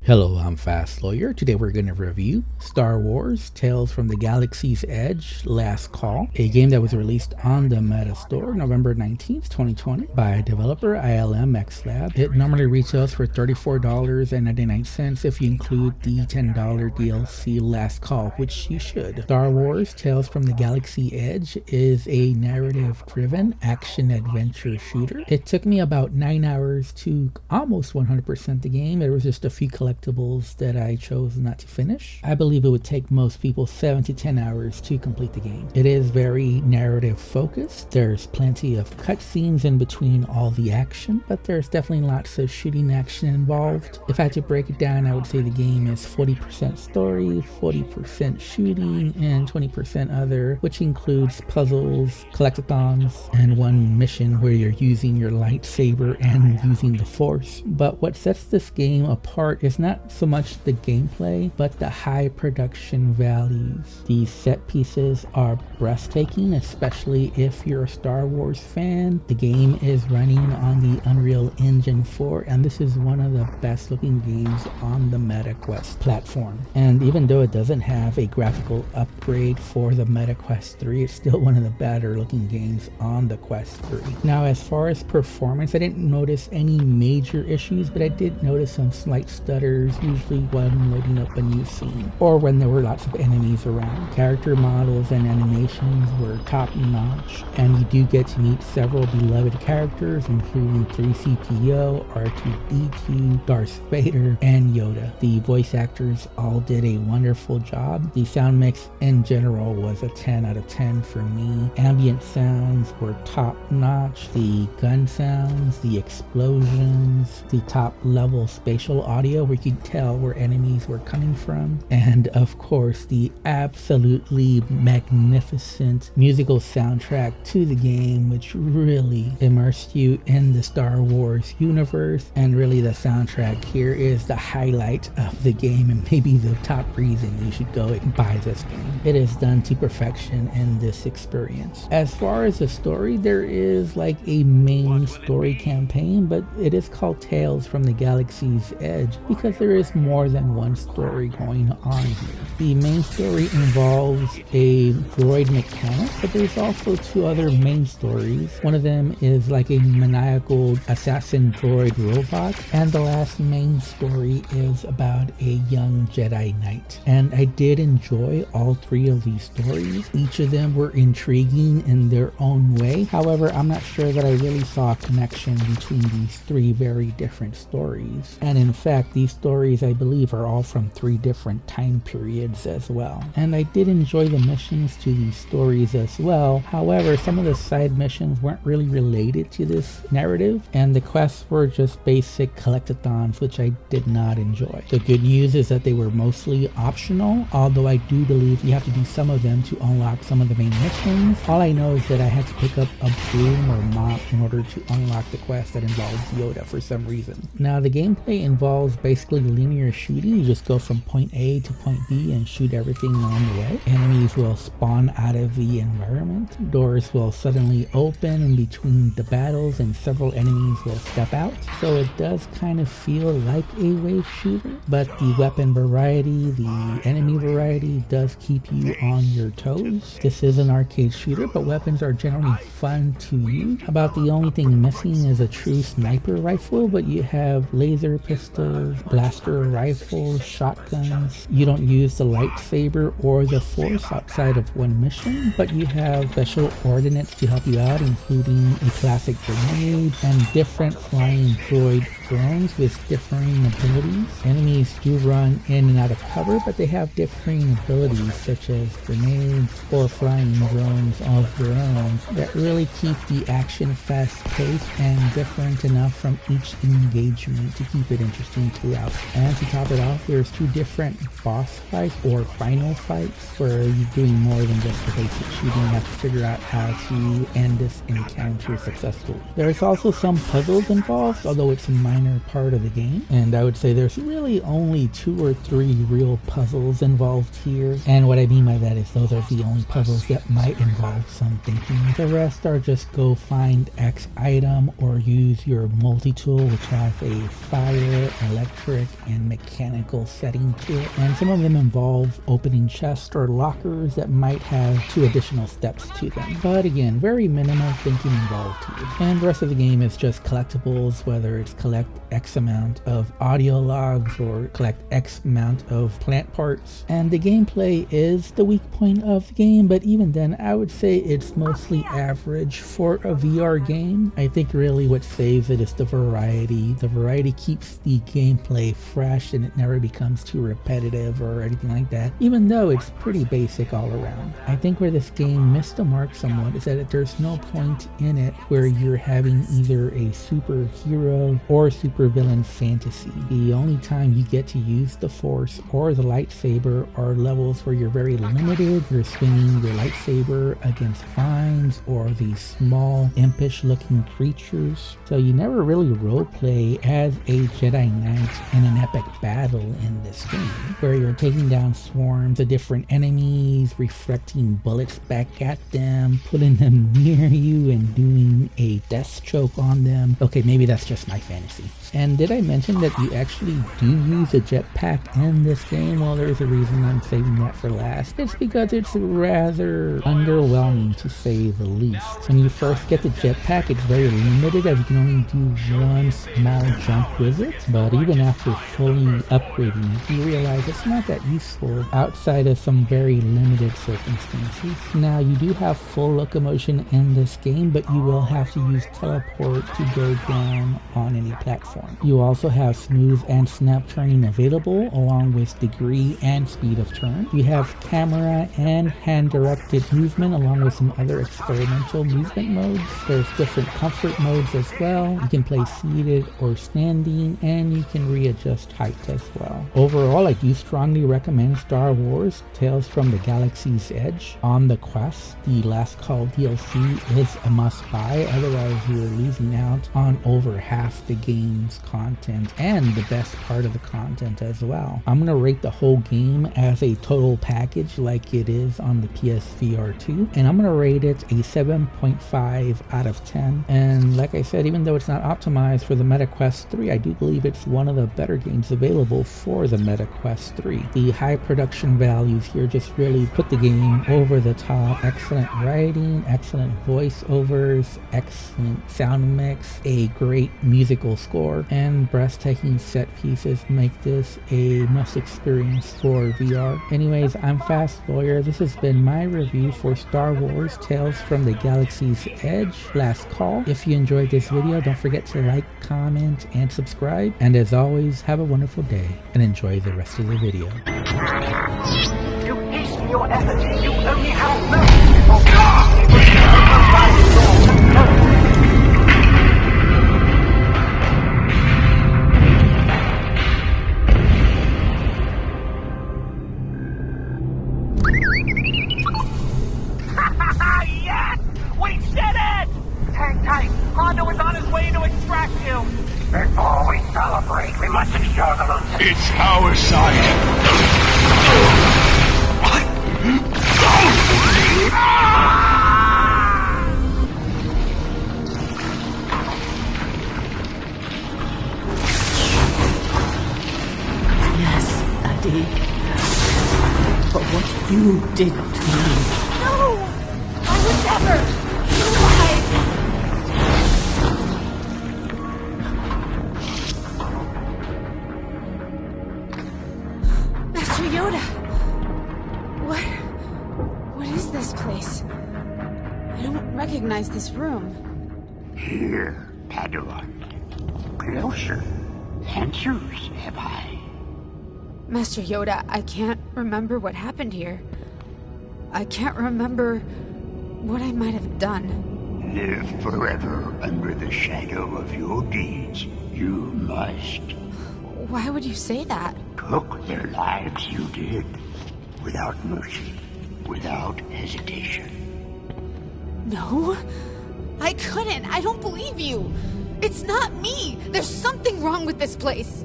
Hello, I'm Fast Lawyer. Today we're going to review Star Wars Tales from the Galaxy's Edge Last Call, a game that was released on the Meta Store November 19th, 2020 by developer ILM X Lab. It normally retails for $34.99 if you include the $10 DLC Last Call, which you should. Star Wars Tales from the Galaxy Edge is a narrative-driven action-adventure shooter. It took me about 9 hours to almost 100% the game. There was just a few collectibles that I chose not to finish. I believe it would take most people 7 to 10 hours to complete the game. It is very narrative focused. There's plenty of cutscenes in between all the action, but there's definitely lots of shooting action involved. If I had to break it down, I would say the game is 40% story, 40% shooting, and 20% other, which includes puzzles, collectathons, and one mission where you're using your lightsaber and using the Force. But what sets this game apart is not so much the gameplay, but the high production values. These set pieces are breathtaking, especially if you're a Star Wars fan. The game is running on the Unreal Engine 4, and this is one of the best looking games on the Meta Quest platform. And even though it doesn't have a graphical upgrade for the Meta Quest 3, it's still one of the better looking games on the Quest 3. Now, as far as performance, I didn't notice any major issues, but I did notice some slight stutters, usually when loading up a new scene or when there were lots of enemies around. Character models and animations were top notch, and you do get to meet several beloved characters including 3CPO, R2-D2, Darth Vader, and Yoda. The voice actors all did a wonderful job. The sound mix in general was a 10 out of 10 for me. Ambient sounds were top notch. The gun sounds, the explosions, the top level spatial audio where you could tell where enemies were coming from, and of course the absolutely magnificent musical soundtrack to the game, which really immersed you in the Star Wars universe. And really the soundtrack here is the highlight of the game and maybe the top reason you should go and buy this game. It is done to perfection in this experience. As far as the story, there is like a main story campaign, but it is called Tales from the Galaxy's Edge because there is more than one story going on here. The main story involves a droid mechanic, but there's also two other main stories. One of them is like a maniacal assassin droid robot, and the last main story is about a young Jedi Knight. And I did enjoy all three of these stories. Each of them were intriguing in their own way. However, I'm not sure that I really saw a connection between these three very different stories. And in fact, these stories I believe are all from 3 different time periods as well. And I did enjoy the missions to these stories as well. However, some of the side missions weren't really related to this narrative, and the quests were just basic collectathons, which I did not enjoy. The good news is that they were mostly optional, although I do believe you have to do some of them to unlock some of the main missions. All I know is that I had to pick up a broom or mop in order to unlock the quest that involves Yoda for some reason. Now, the gameplay involves basically linear shooting. You just go from point A to point B and shoot everything along the way. Enemies will spawn out of the environment. Doors will suddenly open in between the battles and several enemies will step out. So it does kind of feel like a wave shooter, but the weapon variety, the enemy variety does keep you on your toes. This is an arcade shooter, but weapons are generally fun to use. About the only thing missing is a true sniper rifle, but you have laser pistols, blaster rifles, shotguns. You don't use the lightsaber or the Force outside of one mission, but you have special ordnance to help you out, including a classic grenade and different flying droid drones with differing abilities. Enemies do run in and out of cover, but they have differing abilities such as grenades or flying drones of their own that really keep the action fast-paced and different enough from each engagement to keep it interesting throughout. And to top it off, there's 2 different boss fights or final fights where you're doing more than just the basic shooting. You have to figure out how to end this encounter successfully. There's also some puzzles involved, although it's a minor part of the game, and I would say there's really only 2 or 3 real puzzles involved here. And what I mean by that is those are the only puzzles that might involve some thinking. The rest are just go find X item or use your multi-tool, which has a fire, electric, and mechanical setting to it. And some of them involve opening chests or lockers that might have 2 additional steps to them. But again, very minimal thinking involved here. And the rest of the game is just collectibles, whether it's collect X amount of audio logs or collect X amount of plant parts. And the gameplay is the weak point of the game, but even then I would say it's mostly average for a VR game. I think really what saves it is the variety. The variety keeps the gameplay fresh and it never becomes too repetitive or anything like that, even though it's pretty basic all around. I think where this game missed the mark somewhat is that there's no point in it where you're having either a superhero or supervillain fantasy. The only time you get to use the Force or the lightsaber are levels where you're very limited. You're swinging your lightsaber against vines or these small impish looking creatures. So you never really roleplay as a Jedi Knight in an epic battle in this game, where you're taking down swarms of different enemies, reflecting bullets back at them, putting them near you and doing a death choke on them. Okay, maybe that's just my fantasy. And did I mention that you actually do use a jetpack in this game? Well, there's a reason I'm saving that for last. It's because it's rather underwhelming, to say the least. When you first get the jetpack, it's very limited, as you can only do one small jump with it. But even after fully upgrading, you realize it's not that useful outside of some very limited circumstances. Now, you do have full locomotion in this game, but you will have to use teleport to go down on any platform. You also have smooth and snap turning available, along with degree and speed of turn. You have camera and hand-directed movement, along with some other experimental movement modes. There's different comfort modes as well. You can play seated or standing, and you can readjust height as well. Overall, I do strongly recommend Star Wars Tales from the Galaxy's Edge. On the Quest, the Last Call DLC is a must-buy, otherwise you're losing out on over half the game's content and the best part of the content as well. I'm gonna rate the whole game as a total package like it is on the PSVR 2, and I'm gonna rate it a 7.5 out of 10. And like I said, even though it's not optimized for the Meta Quest 3, I do believe it's one of the better games available for the Meta Quest 3. The high production values here just really put the game over the top. Excellent writing, excellent voiceovers, excellent sound mix, a great musical score, and breathtaking set pieces make this a must experience for VR. Anyways, I'm Fast Lawyer. This has been my review for Star Wars Tales from the Galaxy's Edge Last Call. If you enjoyed this video, don't forget to like, comment, and subscribe. And as always, have a wonderful day and enjoy the rest of the video. You hasten your efforts. You only have moments before Yes! We did it! Hang tight. Hondo is on his way to extract you. Before we celebrate, we must ensure the moon. It's our side. Yes, Addy. But what you did to me. No! I would never! Why? Master Yoda! What is this place? I don't recognize this room. Here, Padawan. Closer. Answers have I. Master Yoda, I can't remember what happened here. I can't remember what I might have done. Live forever under the shadow of your deeds. You must. Why would you say that? Took their lives you did. Without mercy. Without hesitation. No, I couldn't. I don't believe you. It's not me. There's something wrong with this place.